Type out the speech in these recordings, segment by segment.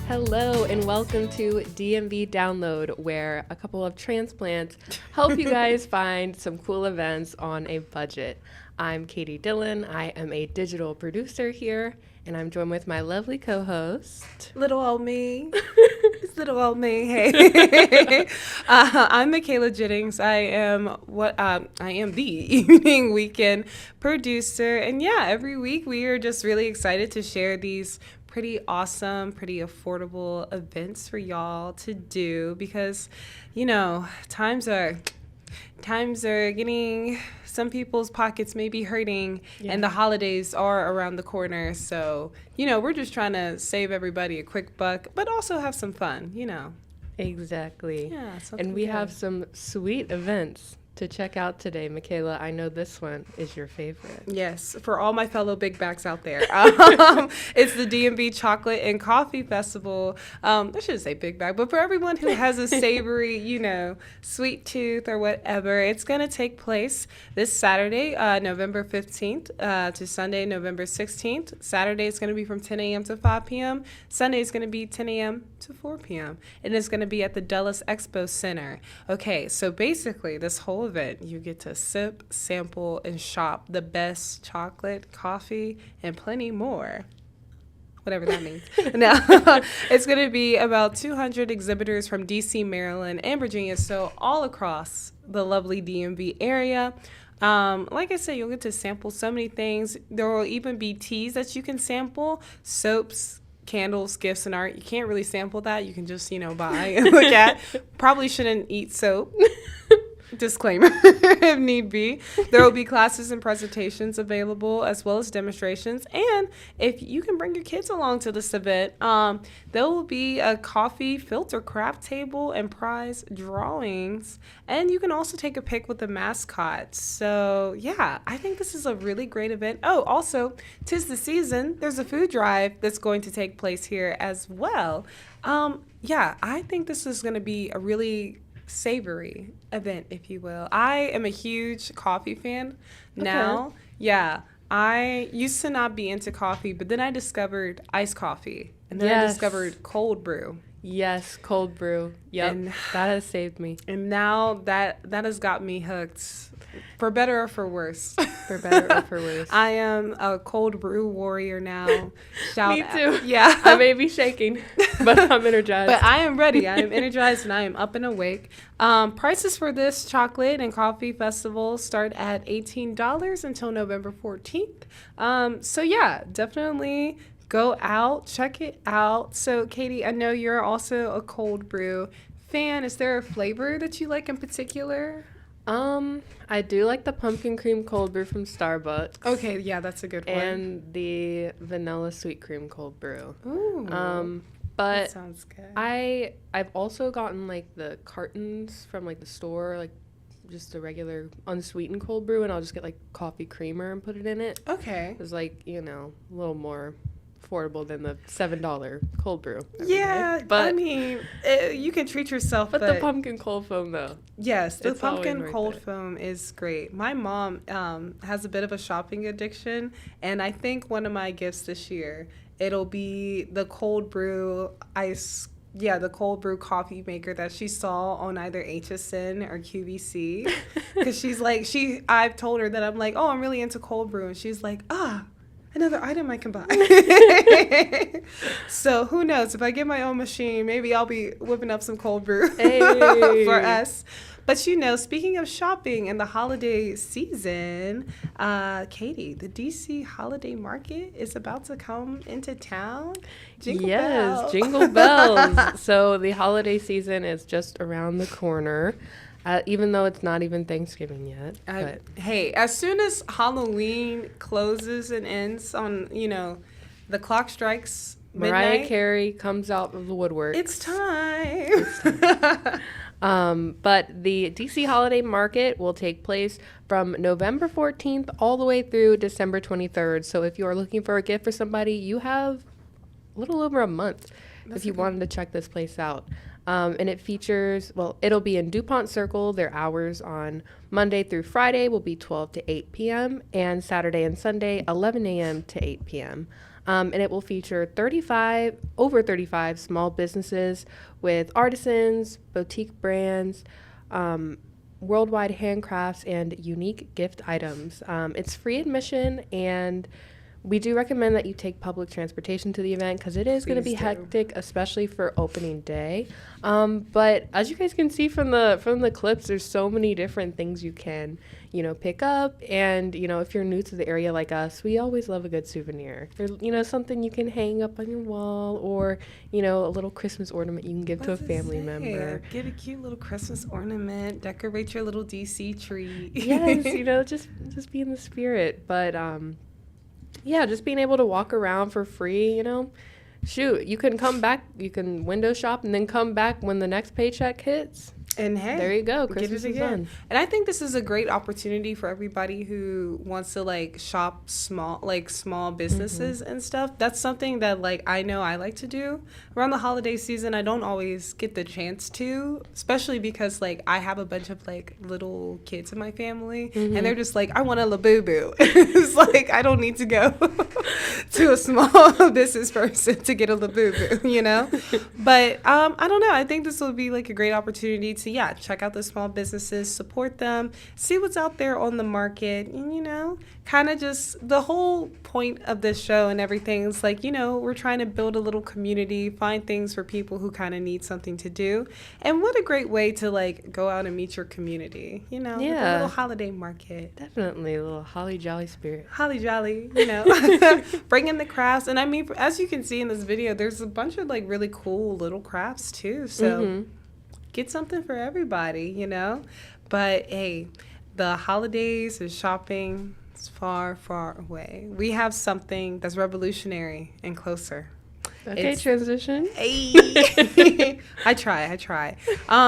Hello and welcome to DMV Download, where a couple of transplants help you guys find some cool events on a budget. I'm Katie Dillon. I am a digital producer here, and I'm joined with my lovely co-host. Little old me. It's little old me. Hey. I'm Michaela Jennings. I am the evening weekend producer. And yeah, every week we are just really excited to share these pretty awesome, pretty affordable events for y'all to do because, you know, times are getting, some people's pockets may be hurting, and the holidays are around the corner. So, you know, we're just trying to save everybody a quick buck, but also have some fun, you know. Exactly. Yeah, and we have some sweet events to check out today. Michaela, I know this one is your favorite. Yes, for all my fellow big bags out there. It's the DMV Chocolate and Coffee Festival. I shouldn't say big bag, but for everyone who has a savory, you know, sweet tooth or whatever, it's going to take place this Saturday, November 15th to Sunday, November 16th. Saturday is going to be from 10 a.m. to 5 p.m. Sunday is going to be 10 a.m. to 4 p.m. And it's going to be at the Dulles Expo Center. Okay, so basically this whole event, you get to sip, sample, and shop the best chocolate, coffee, and plenty more. Whatever that means. Now, it's going to be about 200 exhibitors from D.C., Maryland, and Virginia, so all across the lovely DMV area. Like I said, you'll get to sample so many things. There will even be teas that you can sample, soaps, candles, gifts, and art. You can't really sample that. You can just, you know, buy and look at. Probably shouldn't eat soap. Disclaimer, if need be. There will be classes and presentations available as well as demonstrations. And if you can bring your kids along to this event, there will be a coffee filter craft table and prize drawings. And you can also take a pic with the mascot. So yeah, I think this is a really great event. Oh, also, 'tis the season. There's a food drive that's going to take place here as well. Yeah, I think this is going to be a really savory event, if you will. I am a huge coffee fan now. Okay. Yeah, I used to not be into coffee, but then I discovered iced coffee, and then I discovered cold brew. Yes, cold brew. Yep, and that has saved me. And now that has got me hooked, for better or for worse. For better or for worse. I am a cold brew warrior now. Me too. Out. Yeah. I may be shaking, but I'm energized. But I am ready. I am energized and I am up and awake. Prices for this chocolate and coffee festival start at $18 until November 14th. So yeah, definitely go out, check it out. So Katie, I know you're also a cold brew fan. Is there a flavor that you like in particular? I do like the pumpkin cream cold brew from Starbucks. Okay, yeah, that's a good one. And the vanilla sweet cream cold brew. Ooh. But that sounds good. I've also gotten like the cartons from like the store, like just a regular unsweetened cold brew, and I'll just get like coffee creamer and put it in it. Okay. It's like, you know, a little more affordable than the $7 cold brew. Yeah, but I mean, you can treat yourself. But the pumpkin cold foam, though. Yes, the pumpkin cold foam is great. My mom has a bit of a shopping addiction, and I think one of my gifts this year, it'll be the cold brew the cold brew coffee maker that she saw on either HSN or QVC. Because I've told her that I'm like, oh, I'm really into cold brew. And she's like, another item I can buy. So who knows? If I get my own machine, maybe I'll be whipping up some cold brew for us. But, you know, speaking of shopping and the holiday season, Katie, the D.C. holiday market is about to come into town. Jingle bells. Jingle bells. So the holiday season is just around the corner. Even though it's not even Thanksgiving yet. Hey, as soon as Halloween closes and ends on, you know, the clock strikes midnight. Mariah Carey comes out of the woodwork. It's time. But the DC Holiday Market will take place from November 14th all the way through December 23rd. So if you are looking for a gift for somebody, you have a little over a month if you wanted to check this place out. And it features, well, it'll be in DuPont Circle. Their hours on Monday through Friday will be 12 to 8 p.m. and Saturday and Sunday, 11 a.m. to 8 p.m. And it will feature over 35 small businesses with artisans, boutique brands, worldwide handcrafts, and unique gift items. It's free admission, and we do recommend that you take public transportation to the event because it is going to be hectic, especially for opening day. But as you guys can see from the clips, there's so many different things you can, pick up. And, if you're new to the area like us, we always love a good souvenir. There's, something you can hang up on your wall, or, a little Christmas ornament you can give to a family member. Get a cute little Christmas ornament, decorate your little DC tree. Yes, just be in the spirit. But, yeah, just being able to walk around for free, shoot, you can come back, you can window shop and then come back when the next paycheck hits. And hey, there you go. Christmas is done. And I think this is a great opportunity for everybody who wants to shop small businesses and stuff. That's something that I know I like to do around the holiday season. I don't always get the chance to, especially because I have a bunch of little kids in my family, and they're just I want a Labubu. It's I don't need to go to a small business person to get a Labubu, But I don't know. I think this will be a great opportunity to check out the small businesses, support them, see what's out there on the market, and kind of just the whole point of this show and everything is we're trying to build a little community, find things for people who kind of need something to do. And what a great way to go out and meet your community, with a little holiday market. Definitely a little holly jolly spirit. Holly jolly, bring in the crafts. And I mean, as you can see in this video, there's a bunch of really cool little crafts too. So get something for everybody, But hey, the holidays and shopping is far, far away. We have something that's revolutionary and closer. Okay, transition. Hey. I try.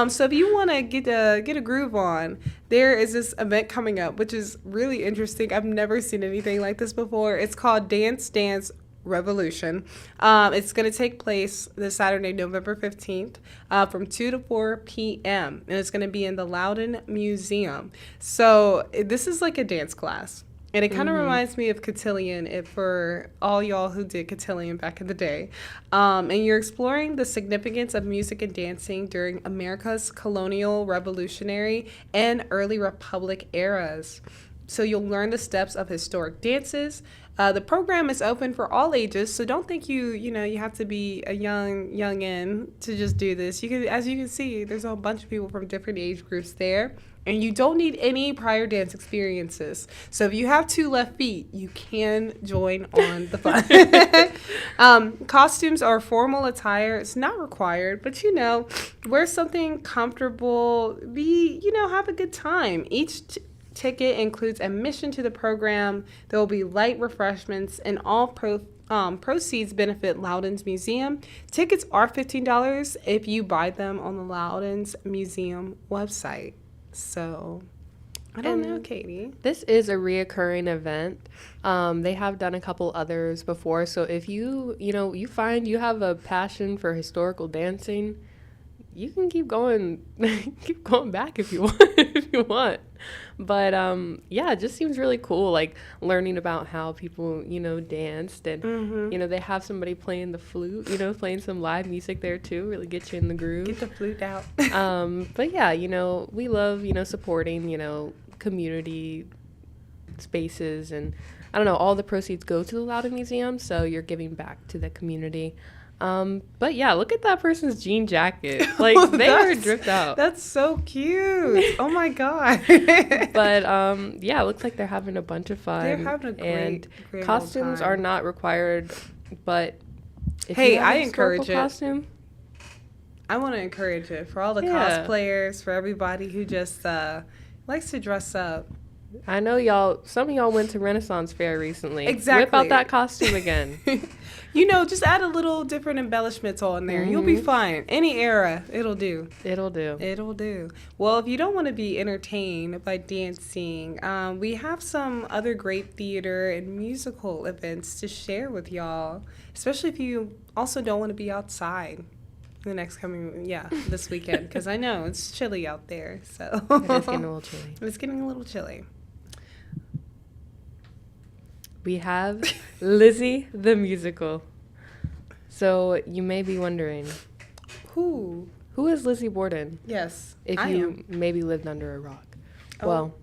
So if you want to get a groove on, there is this event coming up, which is really interesting. I've never seen anything like this before. It's called Dance Dance Revolution. It's going to take place this Saturday, November 15th, from 2 to 4 p.m. And it's going to be in the Loudon Museum. So this is a dance class. And it kind of reminds me of cotillion, for all y'all who did cotillion back in the day. And you're exploring the significance of music and dancing during America's colonial, revolutionary, and early republic eras. So you'll learn the steps of historic dances. The program is open for all ages, so don't think you have to be a youngin' to just do this. You can, as you can see, there's a bunch of people from different age groups there, and you don't need any prior dance experiences. So if you have 2 left feet, you can join on the fun. Costumes are formal attire. It's not required, but wear something comfortable. Have a good time. Each ticket includes admission to the program. There will be light refreshments, and all proceeds benefit Loudon's Museum. Tickets are $15 if you buy them on the Loudon's Museum website. So, I don't know, Katie. This is a reoccurring event. They have done a couple others before. So if you find you have a passion for historical dancing, you can keep going back if you want. But it just seems really cool, learning about how people danced, and they have somebody playing the flute, playing some live music there too, really get you in the groove. Get the flute out. But yeah, we love supporting community spaces, and I don't know, all the proceeds go to the Loudon Museum, so you're giving back to the community. But yeah, look at that person's jean jacket. They are dripped out. That's so cute. Oh my God. But it looks like they're having a bunch of fun. They're having a great costumes are not required, but if hey, you have I a encourage it. Costume, I want to encourage it for all the cosplayers, for everybody who just likes to dress up. I know some of y'all went to Renaissance Fair recently. Exactly. Whip out that costume again. Just add a little different embellishments on there. You'll be fine. Any era, it'll do. It'll do. Well, if you don't want to be entertained by dancing, we have some other great theater and musical events to share with y'all, especially if you also don't want to be outside. this weekend, because I know it's chilly out there. So It is getting a little chilly. It's getting a little chilly. We have Lizzie the musical. So you may be wondering, Who is Lizzie Borden? Yes, If I you am. maybe lived under a rock. Oh. Well,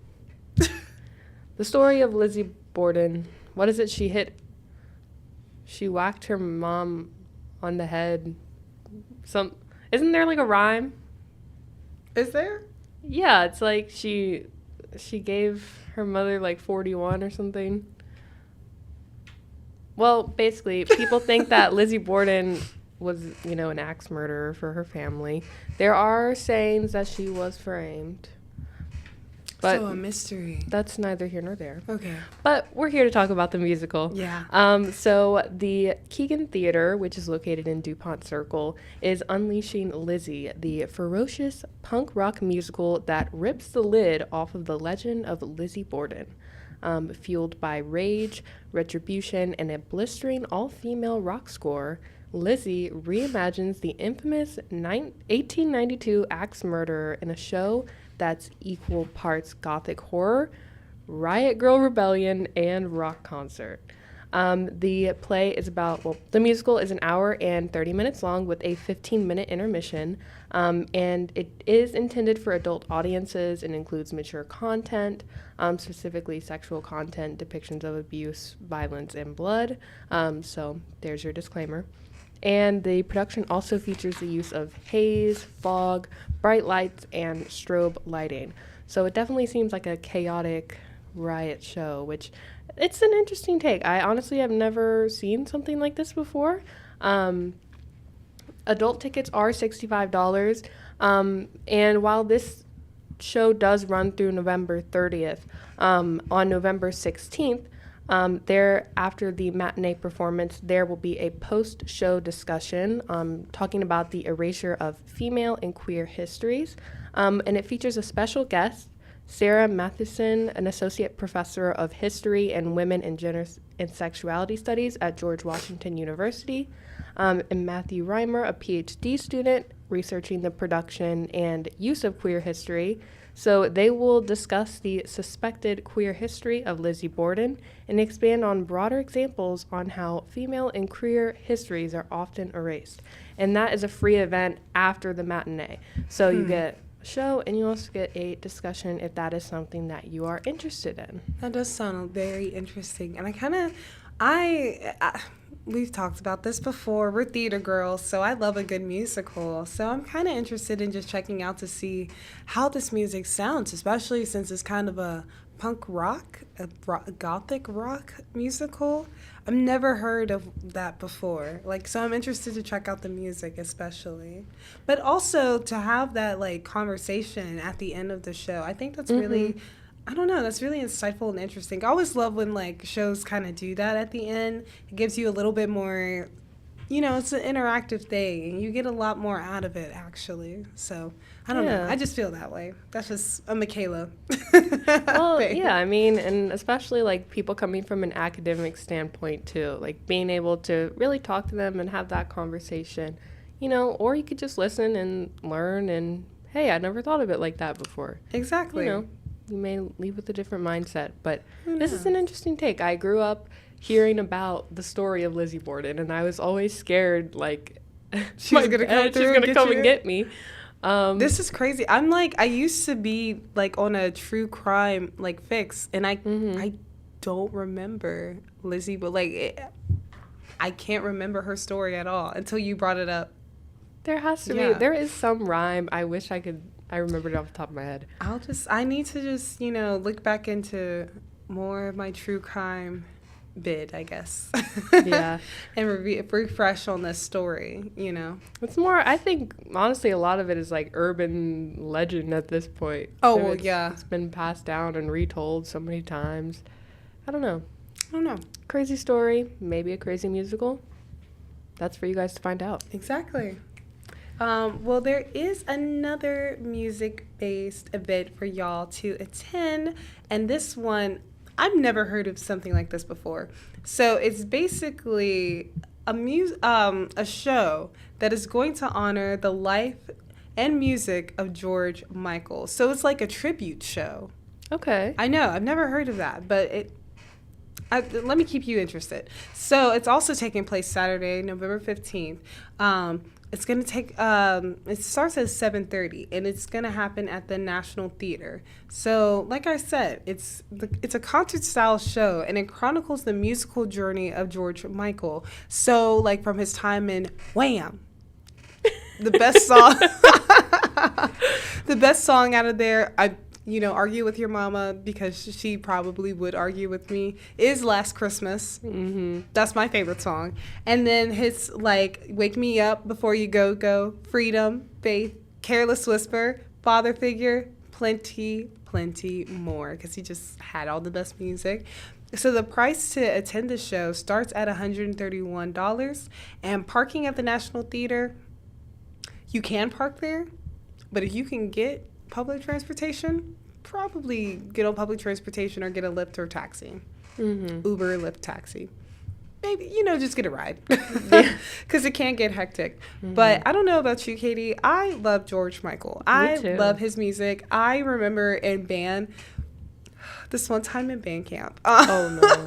the story of Lizzie Borden, what is it? She whacked her mom on the head. Isn't there like a rhyme? Is there? Yeah, it's like she gave her mother like 41 or something. Well, basically, people think that Lizzie Borden was, an axe murderer for her family. There are sayings that she was framed. But so a mystery. That's neither here nor there. Okay. But we're here to talk about the musical. Yeah. So the Keegan Theater, which is located in DuPont Circle, is unleashing Lizzie, the ferocious punk rock musical that rips the lid off of the legend of Lizzie Borden. Fueled by rage, retribution, and a blistering all-female rock score, Lizzie reimagines the infamous 1892 axe murderer in a show that's equal parts gothic horror, riot grrrl rebellion, and rock concert. The play is the musical is an hour and 30 minutes long with a 15-minute intermission, and it is intended for adult audiences and includes mature content, specifically sexual content, depictions of abuse, violence, and blood. So there's your disclaimer. And the production also features the use of haze, fog, bright lights, and strobe lighting. So it definitely seems like a chaotic riot show, which it's an interesting take. I honestly have never seen something like this before. Adult tickets are $65. And while this show does run through November 30th, on November 16th, after the matinee performance, there will be a post-show discussion talking about the erasure of female and queer histories, and it features a special guest, Sarah Matheson, an associate professor of history and women and gender and sexuality studies at George Washington University, and Matthew Reimer, a PhD student researching the production and use of queer history. So they will discuss the suspected queer history of Lizzie Borden and expand on broader examples on how female and queer histories are often erased. And that is a free event after the matinee. So you get a show and you also get a discussion if that is something that you are interested in. That does sound very interesting. And we've talked about this before. We're theater girls, so I love a good musical. So I'm kind of interested in just checking out to see how this music sounds, especially since it's kind of a punk rock, gothic rock musical. I've never heard of that before. So I'm interested to check out the music especially. But also to have that, conversation at the end of the show. I think that's really... I don't know. That's really insightful and interesting. I always love when shows kind of do that at the end. It gives you a little bit more, it's an interactive thing. And you get a lot more out of it, actually. So, I don't know. I just feel that way. That's just a Michaela. Well, yeah, I mean, and especially people coming from an academic standpoint too, being able to really talk to them and have that conversation, or you could just listen and learn and, hey, I never thought of it like that before. Exactly. You may leave with a different mindset, but this is an interesting take. I grew up hearing about the story of Lizzie Borden, and I was always scared, she's gonna come and get me. This is crazy. I used to be on a true crime fix, and I don't remember Lizzie, but I can't remember her story at all until you brought it up. There has to be. There is some rhyme. I wish I remembered it off the top of my head. I need to just, look back into more of my true crime bid, I guess. Yeah. And refresh on this story, It's more, I think, honestly, a lot of it is urban legend at this point. Oh, so well, yeah. It's been passed down and retold so many times. I don't know. Crazy story, maybe a crazy musical. That's for you guys to find out. Exactly. Well, there is another music-based event for y'all to attend, and this one, I've never heard of something like this before. So it's basically a show that is going to honor the life and music of George Michael. So it's like a tribute show. Okay. I know, I've never heard of that, but let me keep you interested. So it's also taking place Saturday, November 15th. It's going to take, it starts at 7:30, and it's going to happen at the National Theater. So, like I said, it's a concert-style show, and it chronicles the musical journey of George Michael. So, like, from his time in Wham! The best song, the best song out of there, argue with your mama because she probably would argue with me, is Last Christmas. Mm-hmm. That's my favorite song. And then his, like, Wake Me Up Before You Go, Freedom, Faith, Careless Whisper, Father Figure, plenty more, because he just had all the best music. So the price to attend the show starts at $131, and parking at the National Theater, you can park there, but if you can get public transportation, probably get on public transportation or get a Lyft or taxi. Mm-hmm. Uber, Lyft, taxi. Maybe, just get a ride. Because it can get hectic. Mm-hmm. But I don't know about you, Katie. I love George Michael. I love his music. I remember in band, this one time in band camp. Oh, no.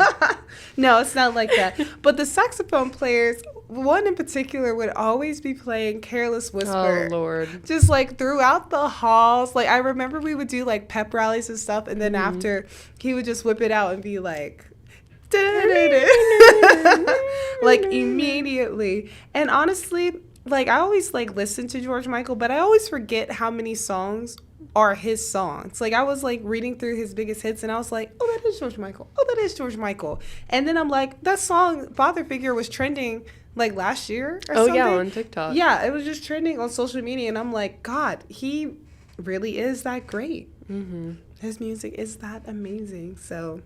No, it's not like that. But the saxophone players, one in particular, would always be playing Careless Whisper. Oh, Lord. Just, like, throughout the halls. Like, I remember we would do, like, pep rallies and stuff. And then after, he would just whip it out and be like, like, immediately. And honestly, like, I always, like, listen to George Michael, but I always forget how many songs are his songs. Like, I was, like, reading through his biggest hits, and I was like, oh, that is George Michael. Oh, that is George Michael. And then I'm like, that song, Father Figure, was trending, like, last year or something. Oh, yeah, on TikTok. Yeah, it was just trending on social media, and I'm like, God, he really is that great. Mm-hmm. His music is that amazing. So,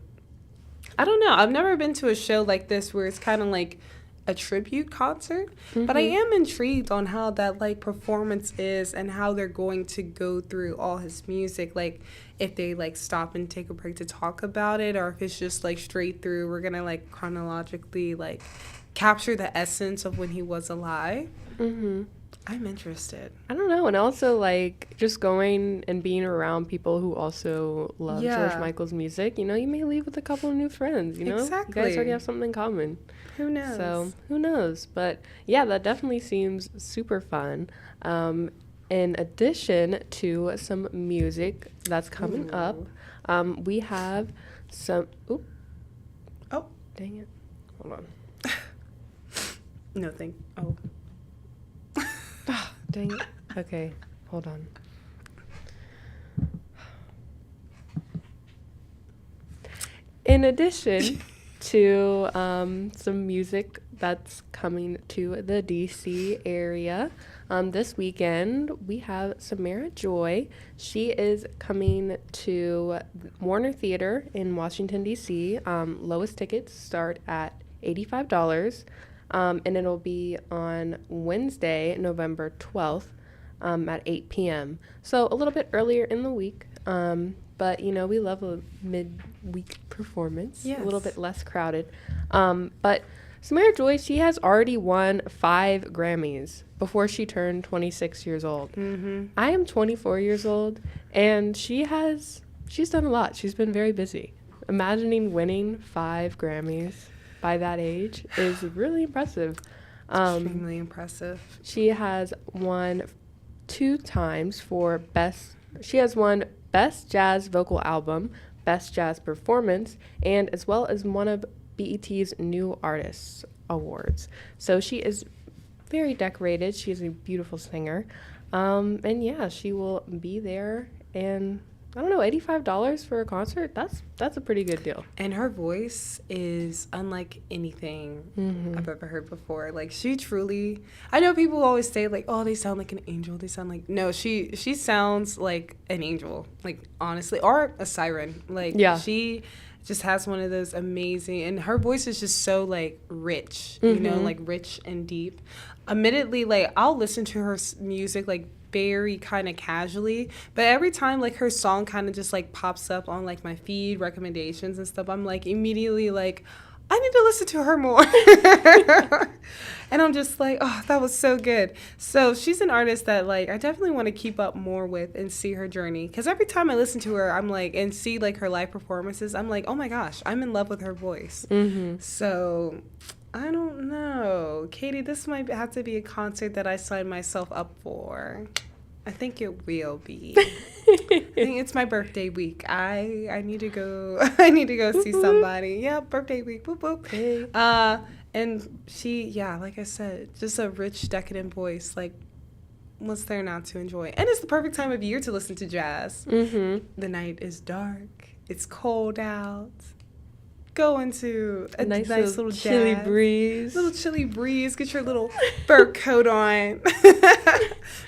I don't know. I've never been to a show like this where it's kind of like a tribute concert, but I am intrigued on how that, like, performance is and how they're going to go through all his music. Like, if they, like, stop and take a break to talk about it, or if it's just, like, straight through, we're gonna, like, chronologically, like, capture the essence of when he was alive. Mm-hmm. I'm interested. I don't know. And also, like, just going and being around people who also love George Michael's music, you may leave with a couple of new friends, Exactly. You guys already have something in common. Who knows? So, who knows? But, yeah, that definitely seems super fun. In addition to some music that's coming up, we have some... Oop. Oh. Dang it. Hold on. No, oh. Dang it. Okay, hold on. In addition to some music that's coming to the DC area, this weekend we have Samara Joy. She is coming to Warner Theater in Washington, D.C. Lowest tickets start at $85. And it'll be on Wednesday, November 12th at 8 p.m. So a little bit earlier in the week, but, we love a mid-week performance, yes. A little bit less crowded. But Samara Joy, she has already won 5 Grammys before she turned 26 years old. Mm-hmm. I am 24 years old, and she's done a lot. She's been very busy. Imagining winning 5 Grammys by that age is really impressive. Extremely impressive. She has won 2 times for she has won Best Jazz Vocal Album, Best Jazz Performance, and as well as one of BET's New Artists Awards. So she is very decorated. She is a beautiful singer. And yeah, she will be there, and I don't know, $85 for a concert? That's a pretty good deal. And her voice is unlike anything I've ever heard before. Like, she truly, I know people always say, like, oh, they sound like an angel. They sound like, no, she sounds like an angel, like, honestly, or a siren. Like, yeah. She just has one of those amazing, and her voice is just so, like, rich, like, rich and deep. Admittedly, like, I'll listen to her music, like, very kind of casually, but every time, like, her song kind of just, like, pops up on, like, my feed recommendations and stuff, I'm, like, immediately like, I need to listen to her more. And I'm just like, oh, that was so good. So she's an artist that, like, I definitely want to keep up more with and see her journey. Because every time I listen to her, I'm like, and see, like, her live performances, I'm like, oh my gosh, I'm in love with her voice. Mm-hmm. So I don't know. Katie, this might have to be a concert that I sign myself up for. I think it will be. I think it's my birthday week. I need to go. I need to go see somebody. Yeah, birthday week. Boop boop. Hey. And she, yeah, like I said, just a rich, decadent voice. Like, what's there not to enjoy? And it's the perfect time of year to listen to jazz. Mm-hmm. The night is dark. It's cold out. Go into a nice little chilly jazz. breeze. Little chilly breeze. Get your little fur coat on.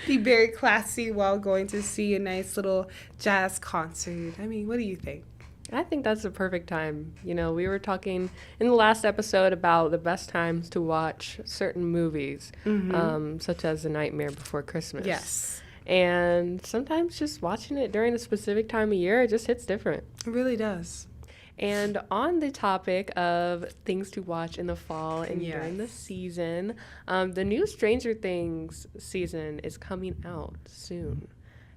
Be very classy while going to see a nice little jazz concert. I mean, what do you think? I think that's the perfect time. You know, we were talking in the last episode about the best times to watch certain movies, such as The Nightmare Before Christmas. Yes. And sometimes just watching it during a specific time of year, it just hits different. It really does. And on the topic of things to watch in the fall and Yes. during the season, the new Stranger Things season is coming out soon.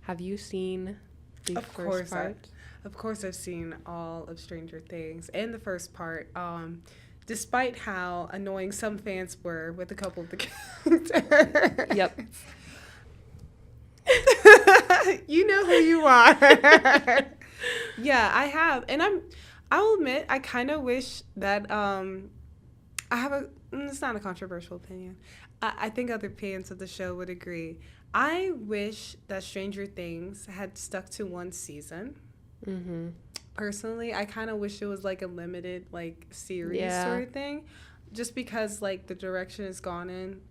Have you seen the first part? Of course, I've seen all of Stranger Things and the first part. Despite how annoying some fans were with a couple of the characters. Yep. You know who you are. Yeah, I have, and I'll admit, I kind of wish that it's not a controversial opinion. I think other fans of the show would agree. I wish that Stranger Things had stuck to one season. Mm-hmm. Personally, I kind of wish it was like a limited like series Yeah. sort of thing, just because like the direction it's gone in.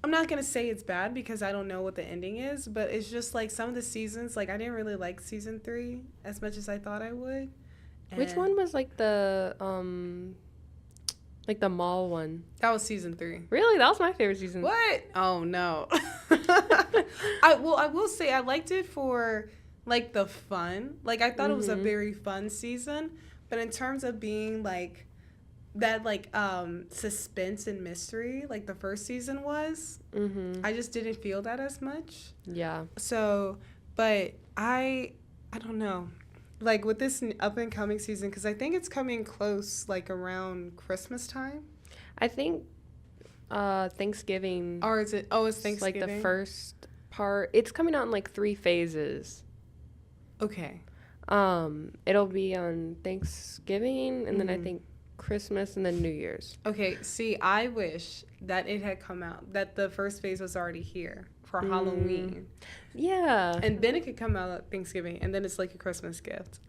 I'm not gonna say it's bad because I don't know what the ending is, but it's just like some of the seasons, like I didn't really like season 3 as much as I thought I would. Which And one was like the mall one? That was season 3. Really? That was my favorite season. What? Oh no. I will say I liked it for like the fun. Like I thought it was a very fun season, but in terms of being like that like suspense and mystery like the first season was, I just didn't feel that as much. Yeah. So, but I don't know. Like with this up and coming season, because I think it's coming close like around Christmas time. I think Thanksgiving. Or is it? Oh, it's Thanksgiving. Like the first part. It's coming out in like 3 phases. Okay. It'll be on Thanksgiving, and then I think Christmas, and then New Year's. Okay. See, I wish that it had come out, that the first phase was already here for Halloween. Yeah. And then it could come out at Thanksgiving, and then it's like a Christmas gift.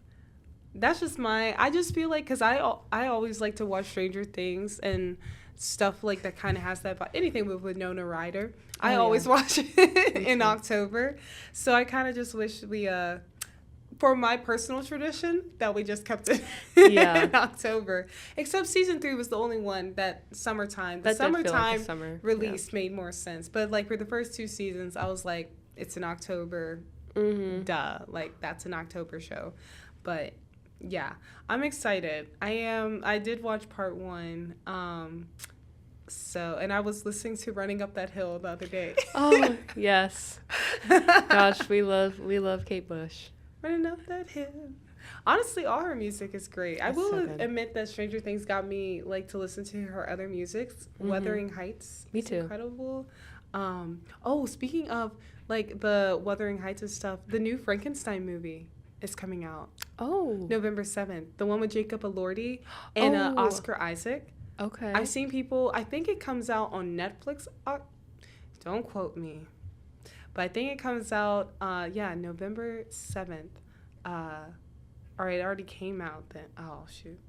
That's just I just feel like, because I always like to watch Stranger Things and stuff like that kind of has that vibe. Anything with Winona Ryder. I always watch it in October. So I kind of just wish we, for my personal tradition, that we just kept it in October. Except season 3 was the only one that summertime. The summertime summer release made more sense. But like for the first 2 seasons, I was like, it's an October, duh. Like that's an October show. But yeah, I'm excited. I did watch part 1. So, and I was listening to Running Up That Hill the other day. Oh, yes. Gosh, we love Kate Bush. Running Up That Hill. Honestly, all her music is great. I will so good. admit that Stranger Things got me like to listen to her other music. Wuthering Heights. Me is too. Incredible. Speaking of like the Wuthering Heights and stuff, the new Frankenstein movie is coming out. Oh. November 7th. The one with Jacob Elordi and Oscar Isaac. Okay. I've seen people, I think it comes out on Netflix. Don't quote me. But I think it comes out, November 7th. Or it already came out then. Oh, shoot.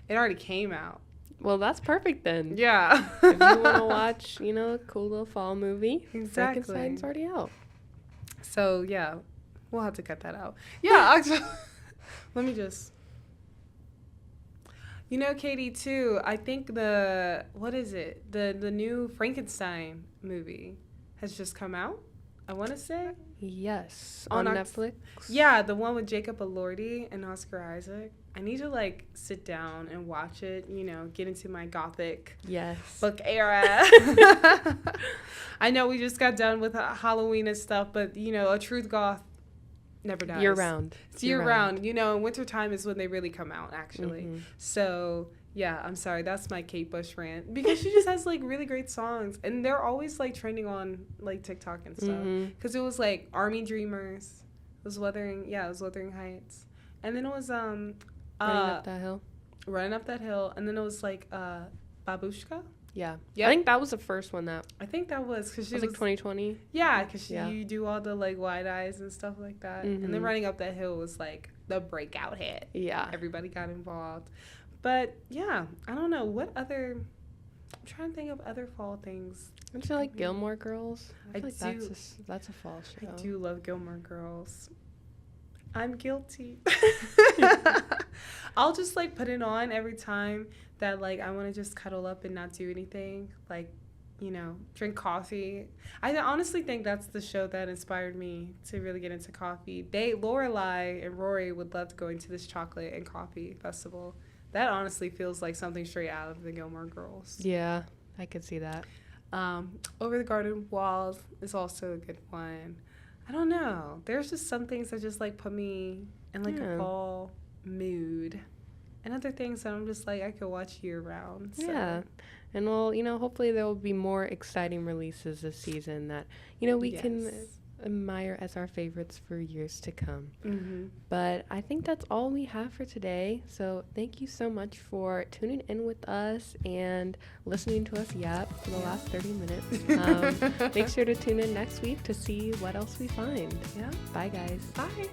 It already came out. Well, that's perfect then. Yeah. If you want to watch, a cool little fall movie, Exactly. Frankenstein's already out. So, yeah, we'll have to cut that out. Yeah, actually, let me just... Katie, too, I think the new Frankenstein movie has just come out, I want to say. Yes. On Netflix? Yeah, the one with Jacob Elordi and Oscar Isaac. I need to like sit down and watch it, you know, get into my gothic Yes. book era. I know we just got done with Halloween and stuff, but you know, a truth goth never dies. Year round. It's year round. You know, wintertime is when they really come out, actually. Mm-hmm. So, yeah, I'm sorry. That's my Kate Bush rant. Because she just has, like, really great songs. And they're always, like, trending on, like, TikTok and stuff. Because it was, like, Army Dreamers. It was Wuthering Heights. And then it was, Running Up That Hill. Running Up That Hill. And then it was, like, Babushka. Yeah. Yep. I think that was the first one that I think that was because she was like 2020. Yeah, because you do all the like wide eyes and stuff like that. And then Running Up That Hill was like the breakout hit. Yeah. Everybody got involved. But yeah, I don't know. What other. I'm trying to think of other fall things. Don't you like Gilmore Girls? I feel like do. that's a fall show. I do love Gilmore Girls. I'm guilty. I'll just like put it on every time that like I want to just cuddle up and not do anything, like, you know, drink coffee. I honestly think that's the show that inspired me to really get into coffee. Lorelai and Rory would love to go into this chocolate and coffee festival. That honestly feels like something straight out of the Gilmore Girls. Yeah, I could see that. Over the Garden Walls is also a good one. I don't know. There's just some things that just like put me in like a fall mood, and other things that I'm just like I could watch year round. So. Yeah, and well, you know, hopefully there will be more exciting releases this season that you know we can admire as our favorites for years to come. But I think that's all we have for today. So thank you so much for tuning in with us and listening to us yap for the last 30 minutes. Make sure to tune in next week to see what else we find. Yeah. Bye, guys. Bye.